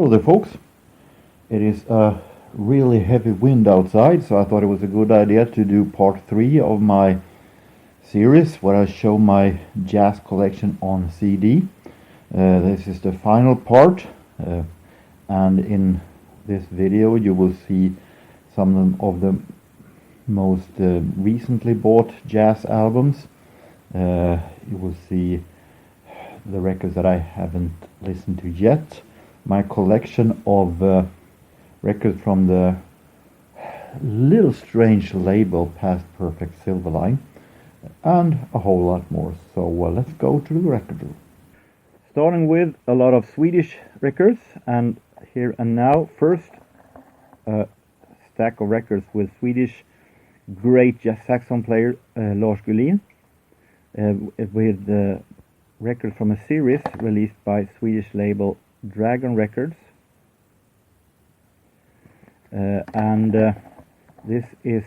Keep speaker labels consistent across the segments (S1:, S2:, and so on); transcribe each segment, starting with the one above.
S1: Hello there, folks. It is a really heavy wind outside, so I thought it was a good idea to do part 3 of my series where I show my jazz collection on CD. This is the final part, and in this video you will see some of the most recently bought jazz albums. You will see the records that I haven't listened to yet, my collection of records from the little strange label Past Perfect Silverline, and a whole lot more. So let's go to the record room. Starting with a lot of Swedish records, and here and now, first a stack of records with Swedish great jazz saxophone player Lars Gullin, with record from a series released by Swedish label Dragon Records, and this is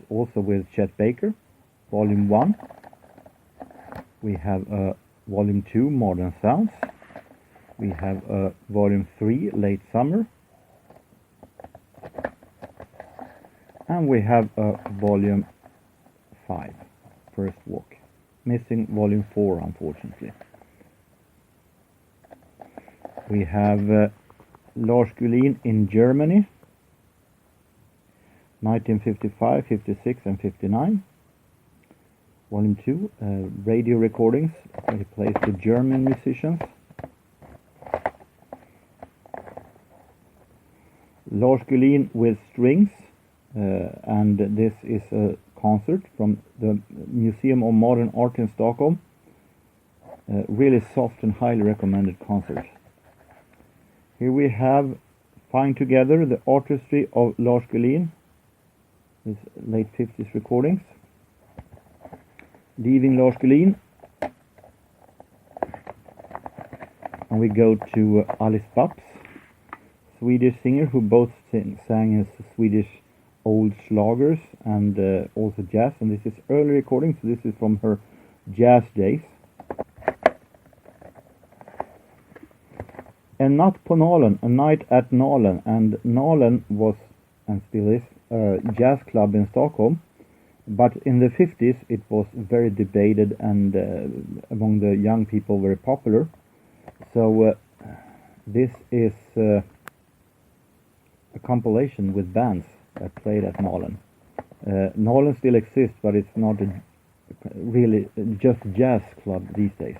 S1: also with Chet Baker, Volume 1. We have Volume 2, Modern Sounds. We have Volume 3, Late Summer. And we have Volume 5, First Walk. Missing Volume 4, unfortunately. We have Lars Gullin in Germany, 1955, 56 and 59. Volume 2, radio recordings, where he plays with German musicians. Lars Gullin with strings, and this is a concert from the Museum of Modern Art in Stockholm. Really soft and highly recommended concert. Here we have Fine Together, the artistry of Lars Gullin, his late 50s recordings. Leaving Lars Gullin, and we go to Alice Babs, Swedish singer who both sang as Swedish old schlagers and also jazz, and this is early recording, so this is from her jazz days. En natt på Nalen, A Night at Nalen, and Nalen was, and still is, a jazz club in Stockholm, but in the 50s it was very debated and among the young people very popular. So this is a compilation with bands that played at Nalen. Nalen still exists, but it's not really just a jazz club these days.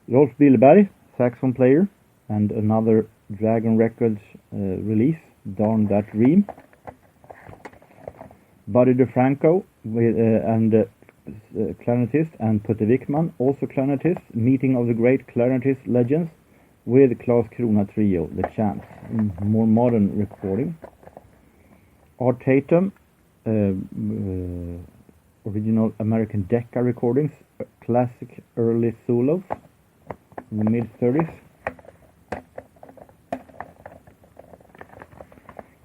S1: Rolf Billberg, saxophone player, and another Dragon Records release, Darn That Dream. Buddy DeFranco and clarinetist, and Putte Wickman, also clarinetist, Meeting of the Great Clarinetist Legends with Claes Krona Trio, The Champs, more modern recording. Art Tatum, original American Decca recordings, classic early solos in the mid-30s.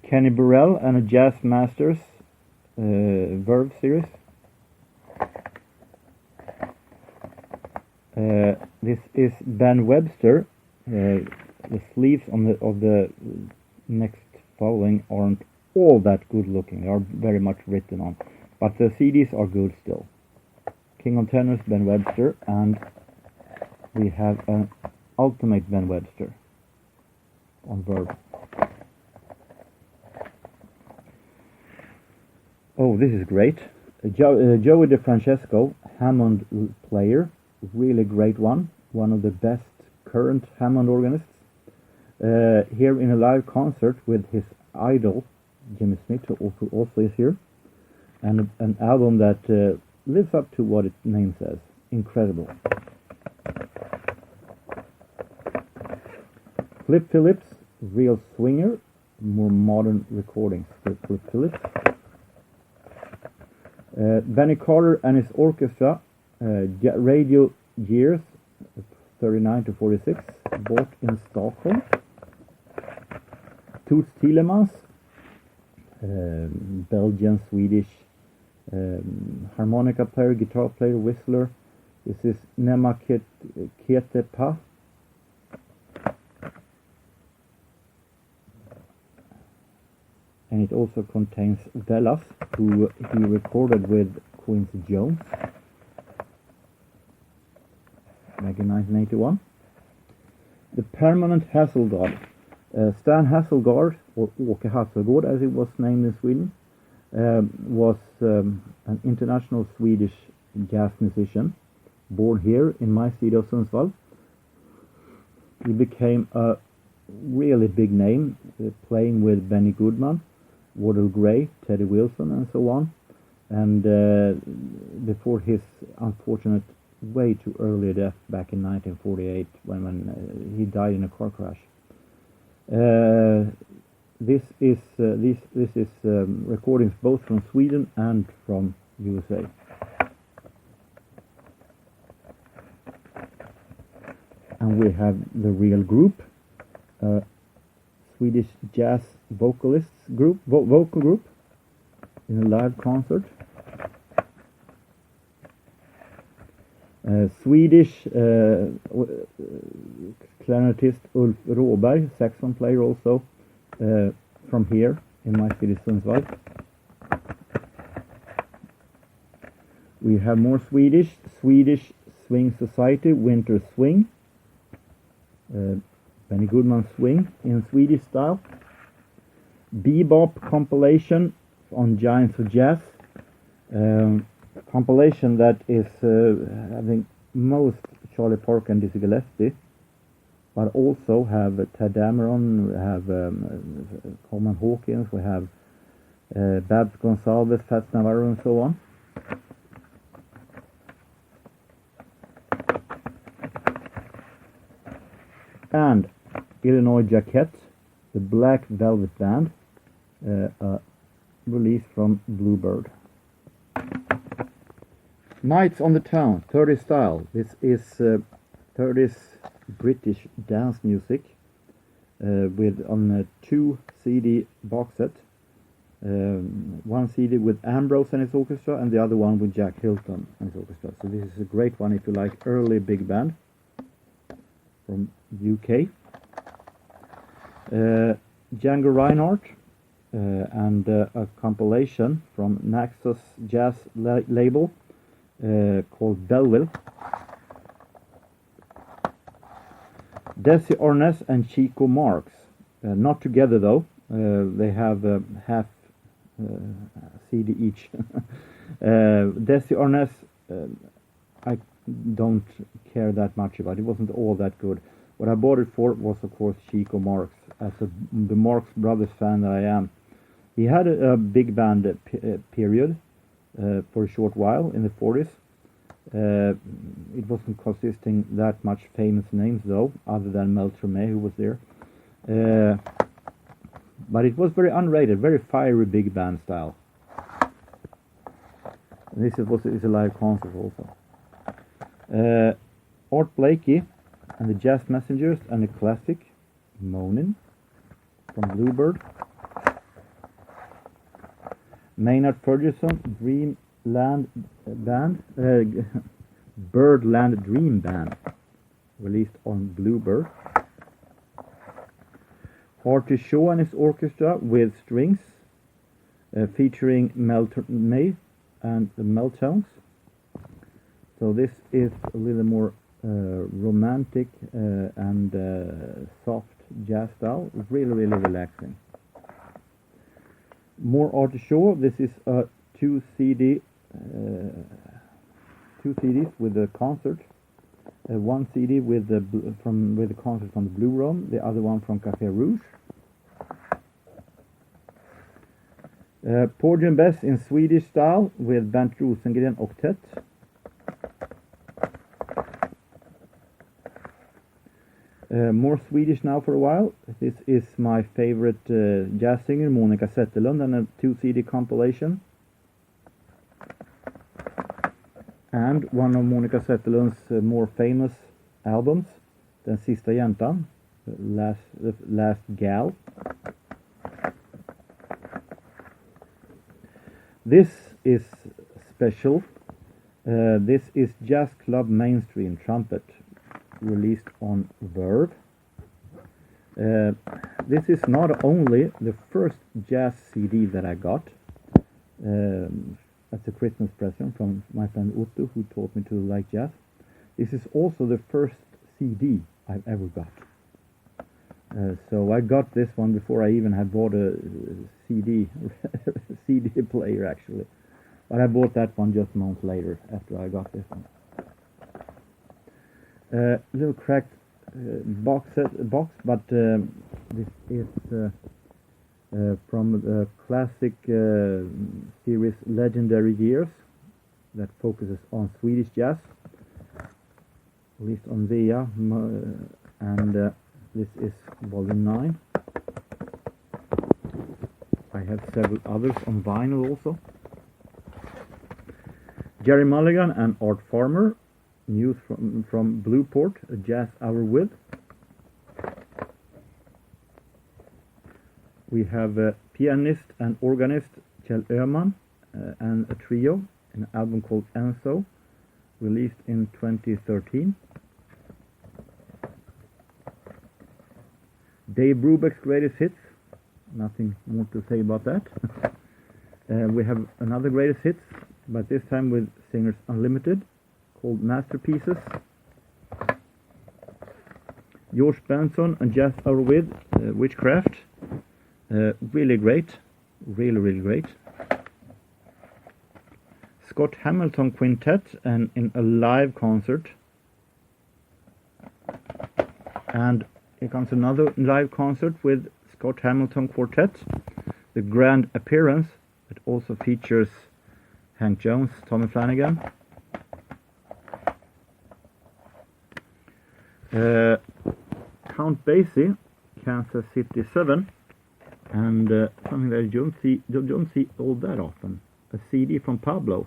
S1: Kenny Burrell and a Jazz Masters Verve series. This is Ben Webster. The sleeves of the next following aren't all that good looking. They are very much written on, but the CDs are good still. King of Tenors, Ben Webster, and we have an Ultimate Ben Webster on Verve. Oh, this is great. Joey DeFrancesco, Hammond player, really great one of the best current Hammond organists. Here in a live concert with his idol, Jimmy Smith, who also is here, and an album that lives up to what its name says. Incredible. Flip Phillips, real swinger, more modern recordings for Flip Phillips. Benny Carter and his orchestra, radio years 39 to 46, bought in Stockholm. Toots Thielemans, Belgian, Swedish harmonica player, guitar player, whistler. This is Nema Ketepa, it also contains Velas, who he recorded with Quincy Jones back in 1981. The Permanent Hasselgaard. Stan Hasselgaard, or Åke Hasselgaard as it was named in Sweden, was an international Swedish jazz musician, born here in my city of Sundsvall. He became a really big name, playing with Benny Goodman, Wardell Gray, Teddy Wilson, and so on. And before his unfortunate, way too early death back in 1948, when he died in a car crash. This is recordings both from Sweden and from USA. And we have the real group, Swedish jazz vocalists group, vocal group, in a live concert. Swedish clarinetist Ulf Råberg, saxophone player also, from here in my city Sundsvall. We have more Swedish Swing Society, Winter Swing, Benny Goodman Swing in Swedish style. Bebop compilation on Giants of Jazz, compilation that is I think most Charlie Parker and Dizzy Gillespie, but also have Ted Dameron, we have Coleman Hawkins, we have Babs Gonsalves, Fats Navarro, and so on. And Illinois Jacques, the Black Velvet Band, released from Bluebird. Nights on the Town, 30s style. This is 30s British dance music with on a 2 CD box set. One CD with Ambrose and his orchestra, and the other one with Jack Hilton and his orchestra. So this is a great one if you like early big band from UK. Django Reinhardt and a compilation from Naxos Jazz label called Belleville. Desi Arnaz and Chico Marx, not together though, they have half CD each. Desi Arnaz I don't care that much about. It wasn't all that good. What I bought it for was of course Chico Marx, as the Marx Brothers fan that I am. He had a big band period for a short while in the 40s. It wasn't consisting that much famous names though, other than Mel Torme, who was there. But it was very unrated, very fiery big band style. And this is a live concert also. Art Blakey and the Jazz Messengers and a classic, Moanin' from Bluebird. Maynard Ferguson, Dreamland Band, Birdland Dream Band, released on Bluebird. Artie Shaw and his orchestra with strings, featuring Mel Torme and the Meltones. So this is a little more romantic and soft jazz style, really relaxing. More Artie Shaw. This is a 2 CDs with a concert. One CD with the concert from the Blue Room, the other one from Café Rouge. Porgy and Bess in Swedish style with Bernt Rosengren Octet. More Swedish now for a while. This is my favorite jazz singer, Monica Zetterlund, and a 2 CD compilation. And one of Monica Zetterlund's more famous albums, Den sista jäntan, the last gal. This is special. This is Jazz Club Mainstream Trumpet, released on Verve. This is not only the first jazz CD that I got as a Christmas present from my friend Otto, who taught me to like jazz. This is also the first CD I've ever got. So I got this one before I even had bought a CD CD player actually. But I bought that one just months later after I got this one. Little cracked box, but this is from the classic series Legendary Years that focuses on Swedish jazz, released on Via, and this is volume 9. I have several others on vinyl also. Jerry Mulligan and Art Farmer, news from Blueport, a jazz hour with. We have pianist and organist Kjell Öhman and a trio, an album called Enzo, released in 2013. Dave Brubeck's greatest hits, nothing more to say about that. We have another greatest hits, but this time with Singers Unlimited, called Masterpieces. George Benson and Jazz Hour with Witchcraft, really great, really great. Scott Hamilton Quintet and in a live concert, and here comes another live concert with Scott Hamilton Quartet, the grand appearance. It also features Hank Jones, Tommy Flanagan. Count Basie, Kansas City 7, and something that you don't see all that often, a CD from Pablo,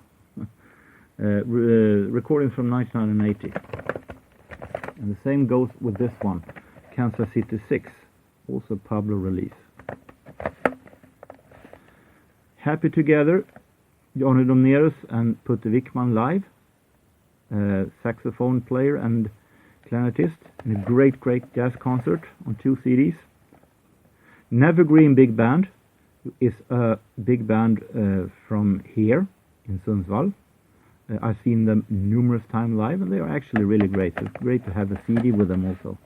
S1: recordings from 1980. And the same goes with this one, Kansas City 6, also Pablo release. Happy Together, Johnny Domnerus and Putte Wickman live, saxophone player and clarinetist, in a great jazz concert on 2 CDs. Nevergreen Big Band is a big band from here in Sundsvall. I've seen them numerous times live, and they are actually really great. It's great to have a CD with them also.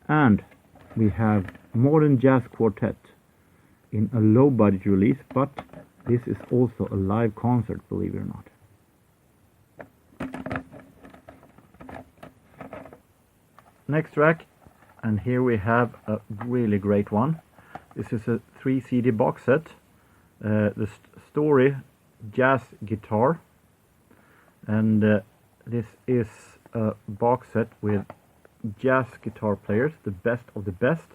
S1: And we have Modern Jazz Quartet in a low budget release, but this is also a live concert, believe it or not. Next track, and here we have a really great one. This is a 3 CD box set. The story Jazz Guitar, and this is a box set with jazz guitar players, the best of the best.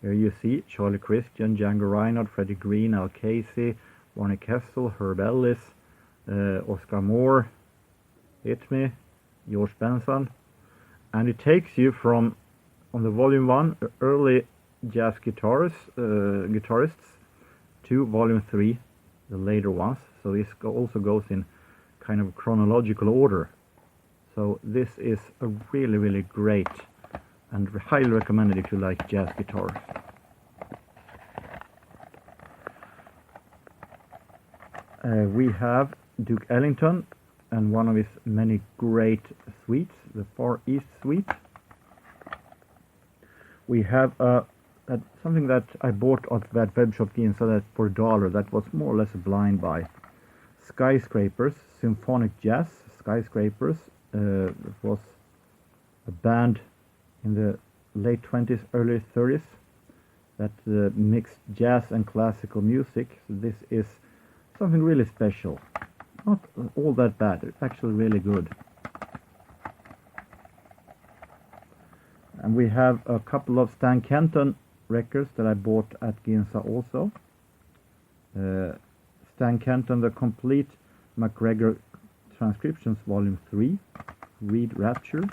S1: Here you see Charlie Christian, Django Reinhardt, Freddie Green, Al Casey, Barney Kessel, Herb Ellis, Oscar Moore, Hit Me, George Benson. And it takes you from, on the volume 1, early jazz guitarists, to volume 3, the later ones. So this also goes in kind of chronological order. So this is a really great and highly recommended if you like jazz guitar. We have Duke Ellington and one of his many great suites, the Far East Suite. We have something that I bought at that web shop Ginsa that for $1 that was more or less a blind buy. Skyscrapers, Symphonic Jazz. Skyscrapers was a band in the late 20s, early 30s that mixed jazz and classical music. So this is something really special. Not all that bad, it's actually really good. And we have a couple of Stan Kenton records that I bought at Ginsa also. Stan Kenton, The Complete MacGregor Transcriptions Volume 3, Reed Rapture.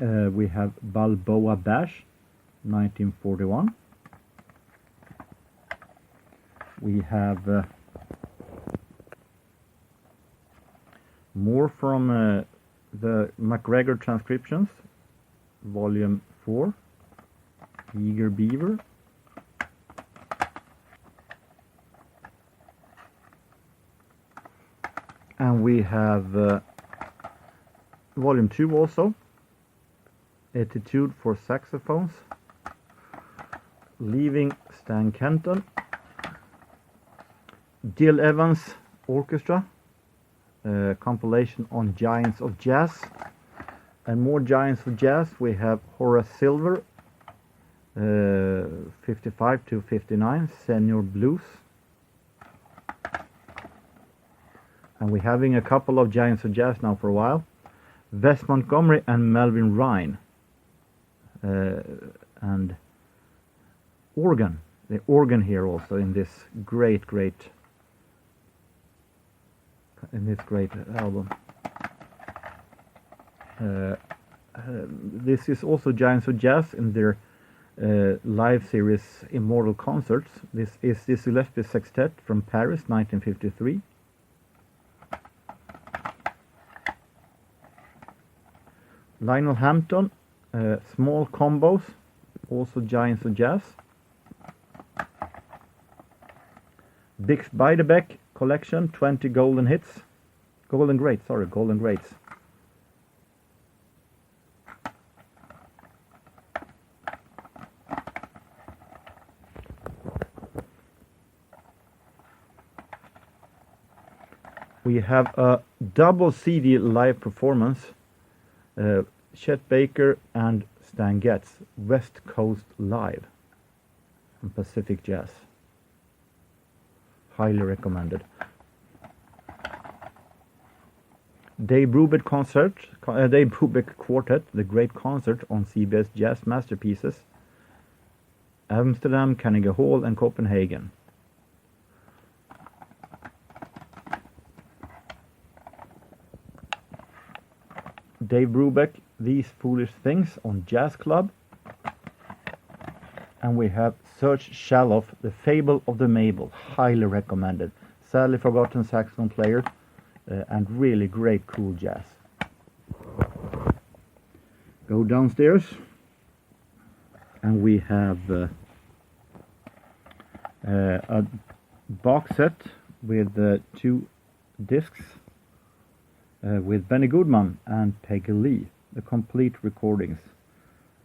S1: We have Balboa Bash, 1941. We have more from the MacGregor transcriptions, Volume 4, Eager Beaver. And we have Volume 2 also, Etude for Saxophones, Leaving Stan Kenton, Gil Evans Orchestra, compilation on Giants of Jazz, and more Giants of Jazz. We have Horace Silver, 55 to 59, Senior Blues. And we're having a couple of Giants of Jazz now for a while. Wes Montgomery and Melvin Rhine. And organ. The organ here also in this great album. This is also Giants of Jazz in their live series Immortal Concerts. This is the Gillespie Sextet from Paris, 1953. Lionel Hampton, Small Combos, also Giants of Jazz. Bix Beiderbecke collection, 20 golden greats. We have a double CD live performance, Chet Baker and Stan Getz, West Coast Live from Pacific Jazz. Highly recommended. Dave Brubeck Quartet, the great concert on CBS Jazz Masterpieces, Amsterdam, Carnegie Hall and Copenhagen. Dave Brubeck, These Foolish Things on Jazz Club. And we have Serge Shaloff, The Fable of the Mabel, highly recommended. Sadly forgotten saxophone player, and really great cool jazz. Go downstairs and we have a box set with 2 discs with Benny Goodman and Peggy Lee, the complete recordings.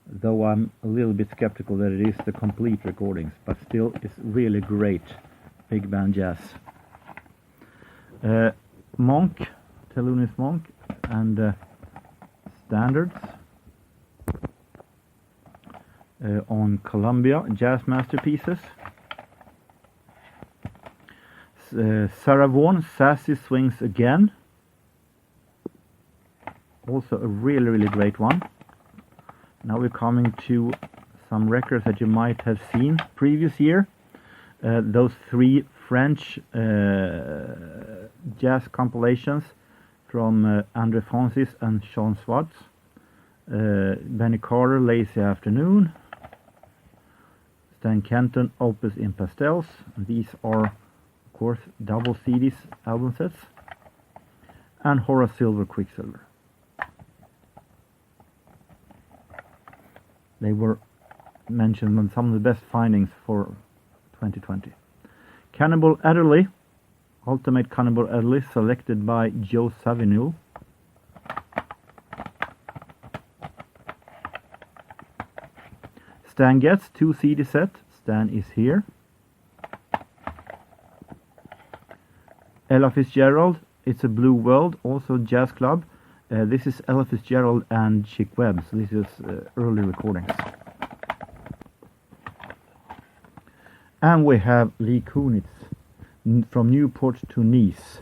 S1: Though I'm a little bit skeptical that it is the complete recordings, but still it's really great big band jazz. Monk, Thelonious Monk, and Standards on Columbia Jazz Masterpieces. Sarah Vaughan, Sassy Swings Again, also a really great one. Now we're coming to some records that you might have seen previous year. Those 3 French jazz compilations from Andre Francis and Sean Swartz. Benny Carter, Lazy Afternoon. Stan Kenton, Opus in Pastels. And these are, of course, double CDs album sets. And Horace Silver, Quicksilver. They were mentioned on some of the best findings for 2020. Cannibal Adderley, Ultimate Cannibal Adderley, selected by Joe Savigny. Stan Getz, 2 CD set. Stan is here. Ella Fitzgerald, It's a Blue World, also Jazz Club. This is Ella Fitzgerald and Chick Webb, so this is early recordings. And we have Lee Kunitz, From Newport to Nice,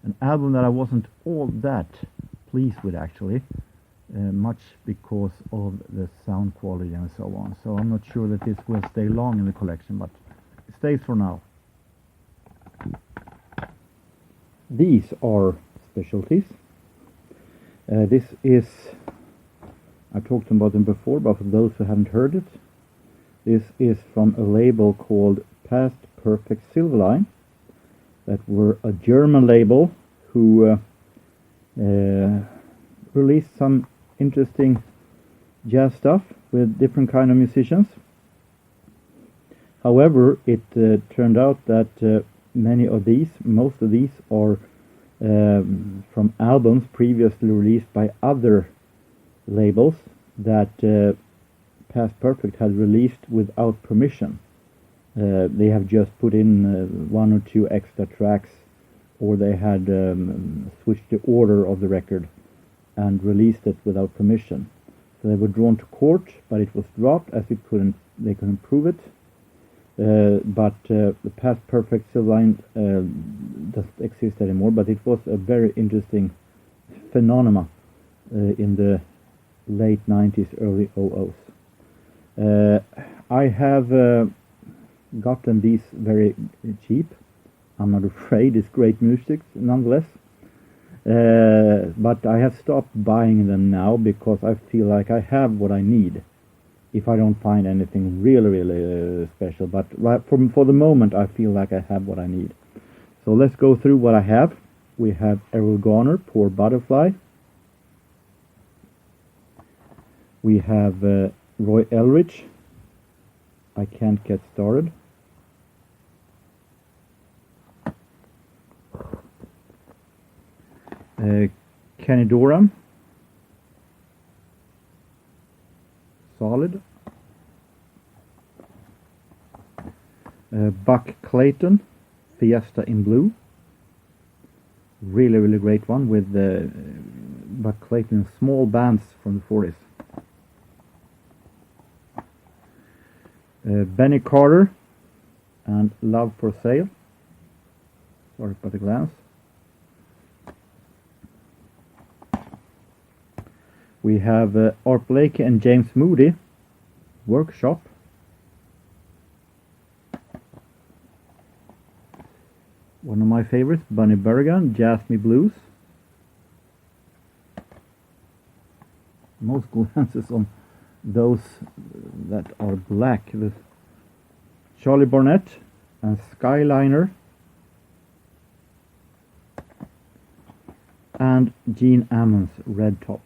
S1: an album that I wasn't all that pleased with actually, much because of the sound quality and so on. So I'm not sure that this will stay long in the collection, but it stays for now. These are specialties. This is, I talked about them before, but for those who haven't heard it, this is from a label called Past Perfect Silverline, that were a German label who released some interesting jazz stuff with different kind of musicians. However, it turned out that most of these are from albums previously released by other labels that Past Perfect had released without permission. They have just put in one or two extra tracks, or they had switched the order of the record and released it without permission. So they were drawn to court, but it was dropped as they couldn't prove it. But the Past Perfect Silverline doesn't exist anymore, but it was a very interesting phenomena in the late 90s, early 00s. I have gotten these very cheap. I'm not afraid, it's great music nonetheless. But I have stopped buying them now because I feel like I have what I need if I don't find anything really special. But for the moment I feel like I have what I need. So let's go through what I have. We have Errol Garner, Poor Butterfly. We have Roy Eldridge, I Can't Get Started. Kenny Dorham, Solid. Buck Clayton, Fiesta in Blue. Really great one with Buck Clayton, small bands from the 40s. Benny Carter and Love for Sale. Sorry for the glance. We have Art Blakey and James Moody, Workshop. One of my favorites, Bunny Berrigan, Jazz Me Blues. Most glances on those that are black. With Charlie Barnett and Skyliner. And Gene Ammons, Red Top.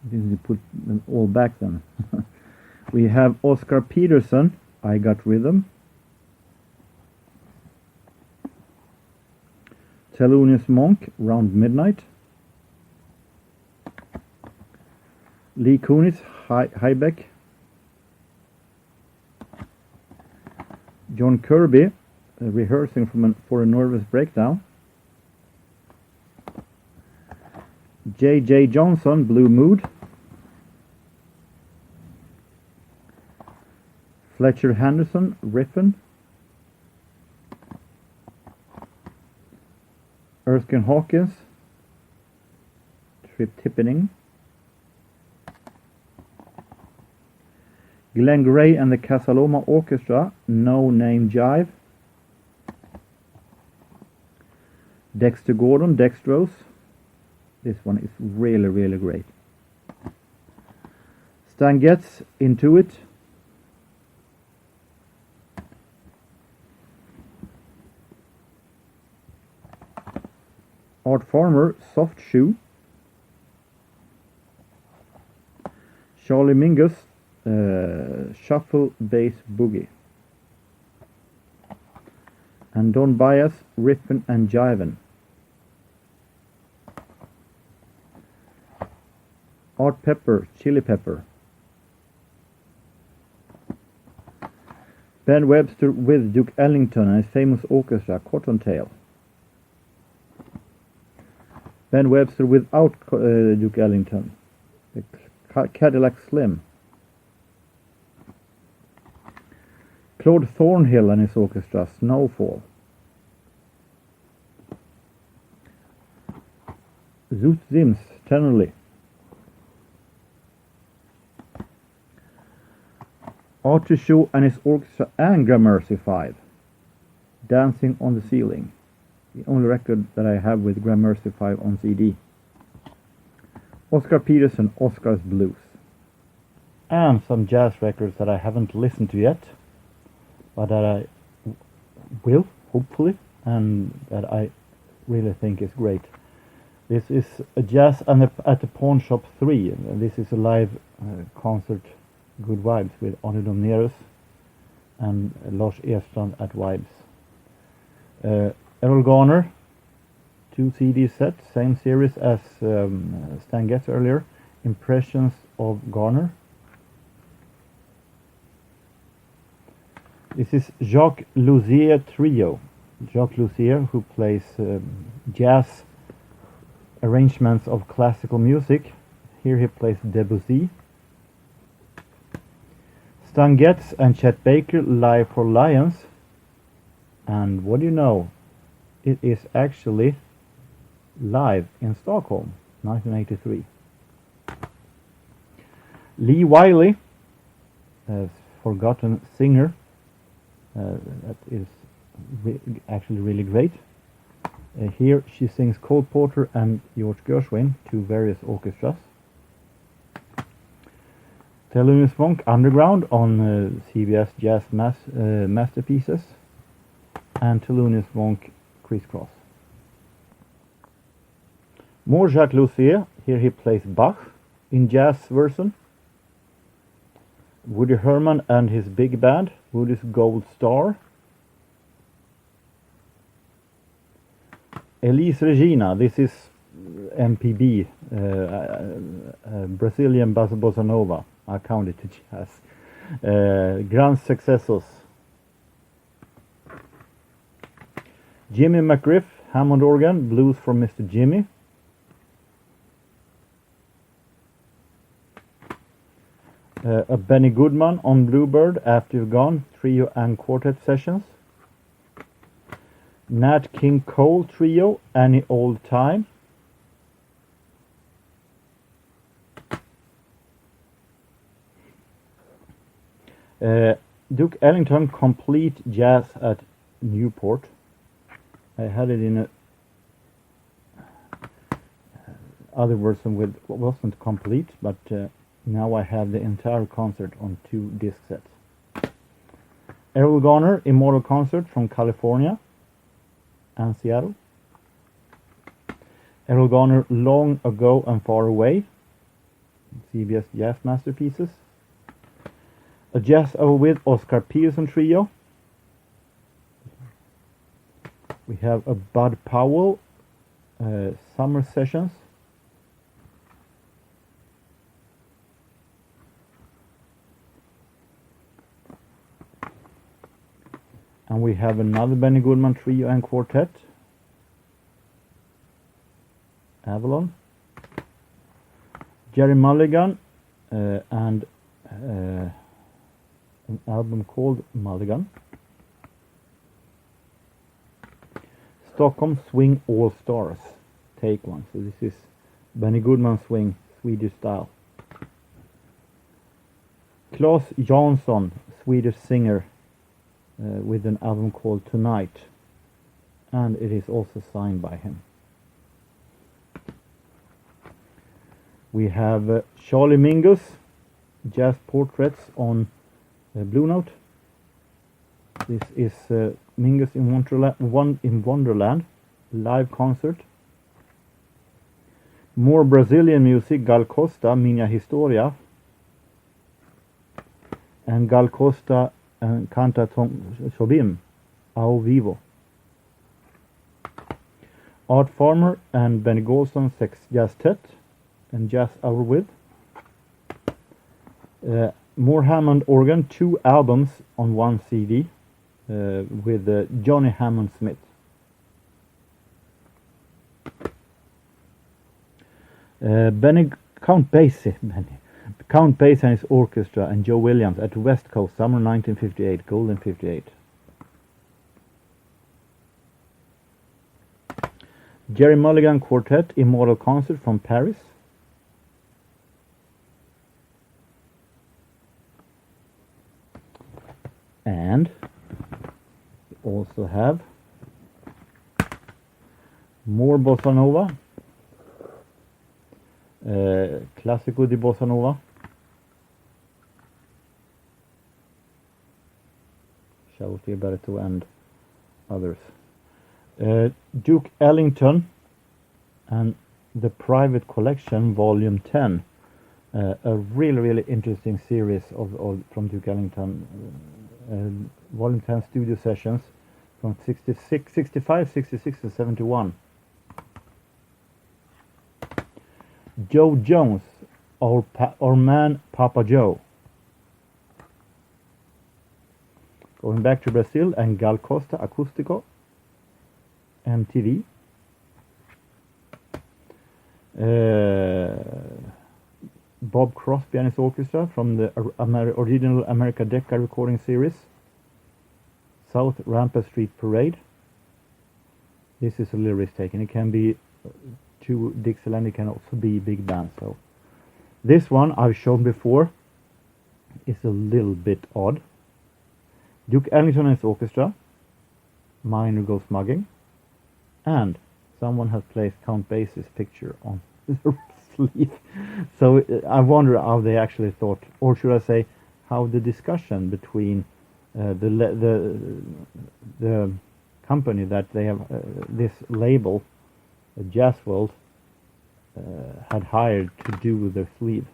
S1: I think we put them all back then. We have Oscar Peterson, I Got Rhythm. Thelonious Monk, Round Midnight. Lee Konitz, Highbeck. John Kirby, Rehearsing for a Nervous Breakdown. J.J. Johnson, Blue Mood. Fletcher Henderson, Riffin. Erskine Hawkins, Trip Tippening. Glenn Gray and the Casaloma Orchestra, No Name Jive. Dexter Gordon, Dextrose. This one is really great. Stan Getz, Into It. Art Farmer, Soft Shoe. Charlie Mingus, Shuffle Bass Boogie. And Don Byas, Riffin' and Jivin'. Art Pepper, Chili Pepper. Ben Webster with Duke Ellington and his famous orchestra, Cottontail. Ben Webster without Duke Ellington, the Cadillac Slim. Claude Thornhill and his orchestra, Snowfall. Zoot Zims, Tenderly. Archie Shaw and his orchestra and Gramercy 5, Dancing on the Ceiling. The only record that I have with Gramercy 5 on CD. Oscar Peterson, Oscar's Blues. And some jazz records that I haven't listened to yet, but that I will, hopefully, and that I really think is great. This is a Jazz at the Pawn Shop 3. This is a live concert, Good Vibes, with Arne Domnerus and Lars Estrand at Vibes. Errol Garner, 2 CD set, same series as Stan Getz earlier, Impressions of Garner. This is Jacques Lucia Trio. Jacques Lucia, who plays jazz arrangements of classical music. Here he plays Debussy. Stan Getz and Chet Baker, Live for Lions. And what do you know? It is actually live in Stockholm, 1983. Lee Wiley, a forgotten singer, that is actually really great. Here she sings Cole Porter and George Gershwin to various orchestras. Thelonious Monk Underground on CBS Jazz Masterpieces, and Thelonious Monk Crisscross. More Jacques Lussier. Here he plays Bach in jazz version. Woody Herman and his big band, Woody's Gold Star. Elis Regina, this is MPB, Brazilian Bossa Nova. I count it to jazz. Grandes Successos. Jimmy McGriff, Hammond organ, Blues for Mr. Jimmy. A Benny Goodman on Bluebird, After You've Gone, trio and quartet sessions. Nat King Cole Trio, Any Old Time. Duke Ellington Complete Jazz at Newport. I had it in a other version with wasn't complete, but now I have the entire concert on 2 disc sets. Errol Garner, Immortal Concert from California and Seattle. Errol Garner, Long Ago and Far Away, CBS Jazz Masterpieces. A Jazz Over with Oscar Peterson Trio. We have a Bud Powell, Summer Sessions. And we have another Benny Goodman Trio and Quartet, Avalon. Jerry Mulligan and an album called Mulligan. Stockholm Swing All Stars, take 1. So this is Benny Goodman swing, Swedish style. Claes Jansson, Swedish singer, with an album called Tonight, and it is also signed by him. We have Charlie Mingus, Jazz Portraits on Blue Note. This is Mingus in Wonderland, live concert. More Brazilian music, Gal Costa, Minha Historia, and Gal Costa and Canta Tom Jobim, Ao Vivo. Art Farmer and Benny Golson, Sex Jazz Tet and Jazz Hour With. More Hammond organ, 2 albums on 1 CD with Johnny Hammond Smith. Count Basie and his orchestra and Joe Williams at West Coast, summer 1958, Golden 58. Jerry Mulligan Quartet, Immortal Concert from Paris. And we also have more Bossa Nova. Classico di Bossa Nova. Shall we feel better to end others? Duke Ellington and the Private Collection, Volume 10. A really interesting series from Duke Ellington. Volume 10 studio sessions from 66, 65, 66 and 71. Joe Jones, our man Papa Joe. Going back to Brazil, and Gal Costa Acústico, MTV. Bob Crosby and his orchestra from the original America Decca recording series. South Rampart Street Parade. This is a little risk taken. It can be to Dixieland, it can also be big band. So this one I've shown before is a little bit odd. Duke Ellington and his orchestra. Minor Goes Mugging. And someone has placed Count Basie's picture on the sleeve. So I wonder how they actually thought, or should I say, how the discussion between the company that they have this label, Jazz World, had hired to do the sleeve.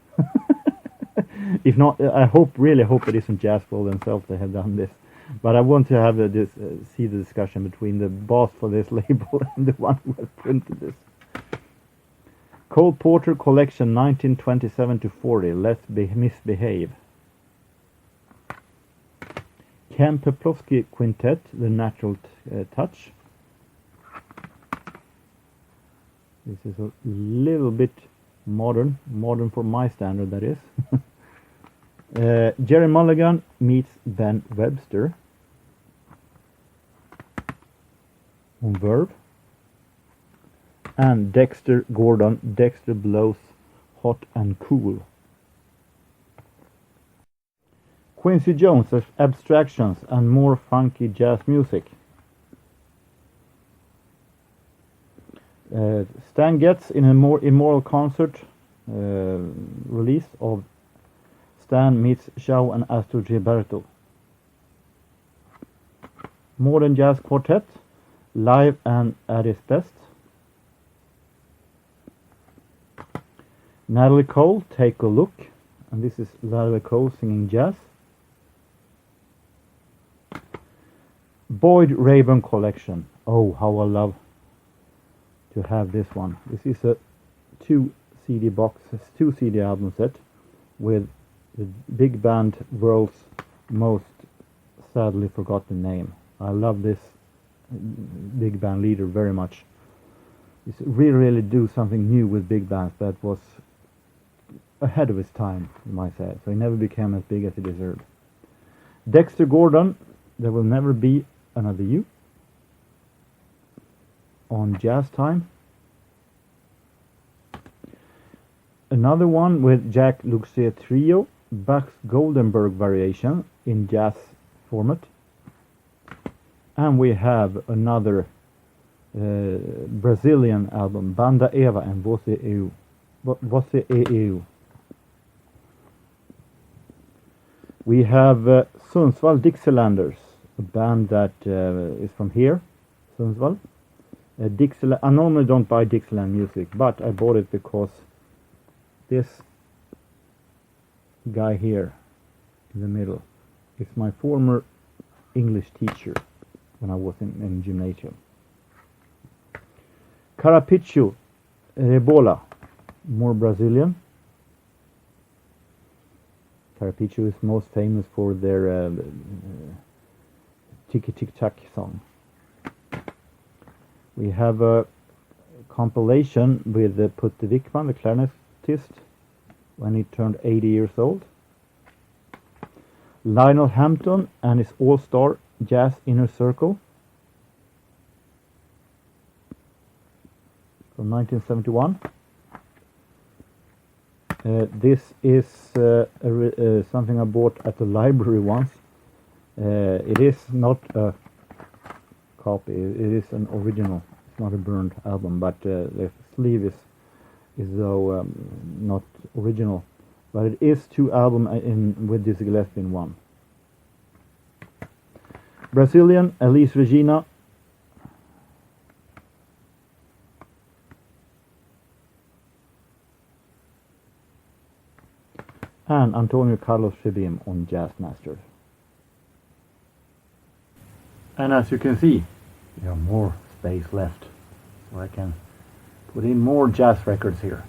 S1: If not, I really hope it isn't Jazz World themselves that have done this. But I want to have see the discussion between the boss for this label and the one who has printed this. Cole Porter Collection 1927 to 40. Let's Misbehave. Ken Peplowski Quintet, The Natural Touch. This is a little bit modern for my standard, that is. Jerry Mulligan meets Ben Webster on Verve. And Dexter Gordon, Dexter Blows Hot and Cool. Quincy Jones, Abstractions and More Funky Jazz Music. Stan Getz in a more immoral concert release of Stan meets Shaw and Astor Gilberto. Modern Jazz Quartet, live and at its best. Natalie Cole, Take a Look, and this is Natalie Cole singing jazz. Boyd Raeburn Collection. Oh, how I love to have this one. This is a 2 CD album set with the big band world's most sadly forgotten name. I love this big band leader very much. He's really do something new with big bands that was ahead of his time, you might say. So he never became as big as he deserved. Dexter Gordon, There Will Never Be Another You, on Jazz Time. Another one with Jacques Lucia Trio, Bach's Goldenberg variation in jazz format. And we have another Brazilian album, Banda Eva and Você e Eu. We have Sundsvall Dixielanders, a band that is from here, Sundsvall. I normally don't buy Dixieland music, but I bought it because this guy here in the middle is my former English teacher when I was in gymnasium. Carapiccio Rebola, more Brazilian. Carapiccio is most famous for their Tiki Tic Tac song. We have a compilation with Putte Wickman, the clarinetist, when he turned 80 years old. Lionel Hampton and his all-star Jazz Inner Circle from 1971. This is something I bought at the library once. It is not a copy, it is an original. It's not a burned album, but the sleeve is though not original. But it is 2 albums with Dizzy Gillespie in one. Brazilian, Elis Regina, and Antonio Carlos Jobim on Jazz Masters. And as you can see, we have more space left, so I can put in more jazz records here.